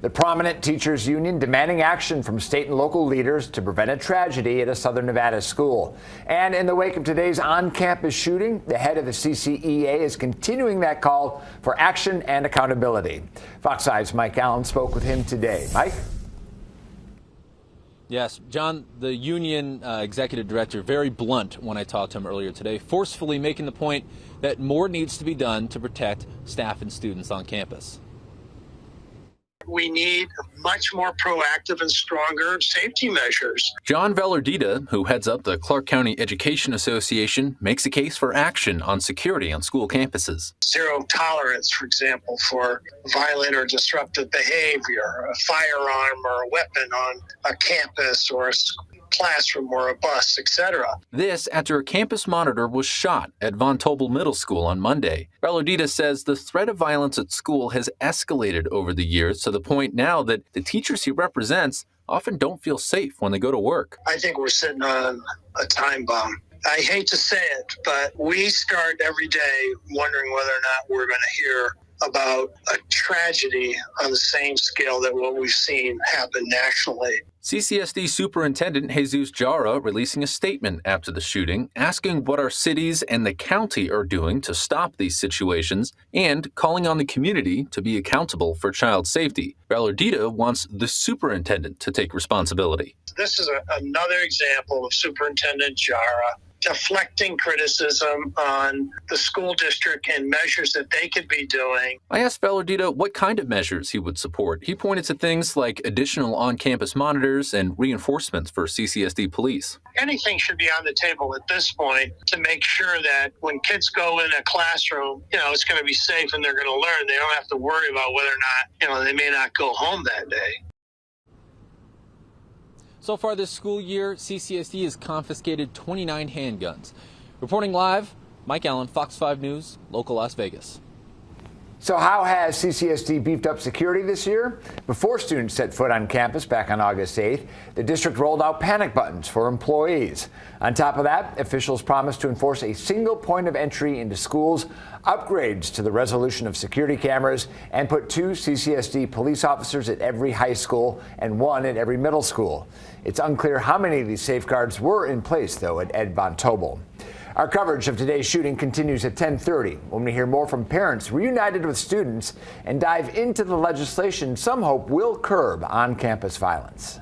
The prominent teachers union demanding action from state and local leaders to prevent a tragedy at a Southern Nevada school. And in the wake of today's on-campus shooting, the head of the CCEA is continuing that call for action and accountability. Fox 5's Mike Allen spoke with him today. Mike? Yes, John, the union executive director, very blunt when I talked to him earlier today, forcefully making the point that more needs to be done to protect staff and students on campus. We need much more proactive and stronger safety measures. John Vellardita, who heads up the Clark County Education Association, makes a case for action on security on school campuses. Zero tolerance, for example, for violent or disruptive behavior, a firearm or a weapon on a campus or a classroom or a bus, etc. This after a campus monitor was shot at Von Tobel Middle School on Monday. Vellardita says the threat of violence at school has escalated over the years to the point now that the teachers he represents often don't feel safe when they go to work. I think we're sitting on a time bomb. I hate to say it, but we start every day wondering whether or not we're going to hear about a tragedy on the same scale that what we've seen happen nationally. CCSD Superintendent Jesus Jara releasing a statement after the shooting, asking what our cities and the county are doing to stop these situations and calling on the community to be accountable for child safety. Vellardita wants the superintendent to take responsibility. This is another example of Superintendent Jara deflecting criticism on the school district and measures that they could be doing. I asked Vellardita what kind of measures he would support. He pointed to things like additional on-campus monitors and reinforcements for CCSD police. Anything should be on the table at this point to make sure that when kids go in a classroom, it's going to be safe and they're going to learn. They don't have to worry about whether or not, they may not go home that day. So far this school year, CCSD has confiscated 29 handguns. Reporting live, Mike Allen, Fox 5 News, local Las Vegas. So how has CCSD beefed up security this year? Before students set foot on campus back on August 8th, the district rolled out panic buttons for employees. On top of that, officials promised to enforce a single point of entry into schools, upgrades to the resolution of security cameras, and put 2 CCSD police officers at every high school and 1 at every middle school. It's unclear how many of these safeguards were in place, though, at Ed Von Tobel. Our coverage of today's shooting continues at 10:30 when we hear more from parents reunited with students and dive into the legislation some hope will curb on-campus violence.